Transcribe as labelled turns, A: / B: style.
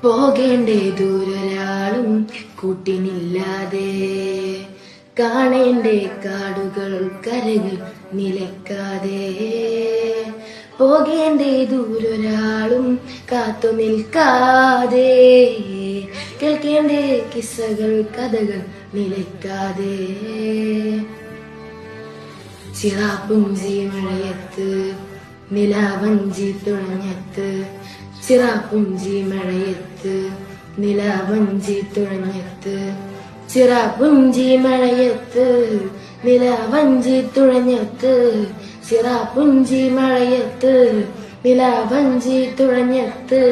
A: പോകേണ്ടേ ദൂരൊരാളും കൂട്ടിനില്ലാതെ, കാണേണ്ടേ കാടുകൾ കരകൾ നിലക്കാതെ. പോകേണ്ടേ ദൂരൊരാളും കാത്തു നിൽക്കാതെ, കേൾക്കേണ്ടേ കിസ്സകൾ കഥകൾ നിലക്കാതെ. ചിറാപ്പുഞ്ചി മഴയത്ത് നിലാവഞ്ചി തുഴഞ്ഞത്ത്, ചിറാപ്പുഞ്ചി മഴയത്ത് നിലാവഞ്ചി തുഴഞ്ഞത്ത്, ചിറാപ്പുഞ്ചി മഴയത്ത് നിലാവഞ്ചി തുഴഞ്ഞത്ത്, ചിറാപ്പുഞ്ചി മഴയത്ത് നിലാവഞ്ചി തുഴഞ്ഞത്ത്.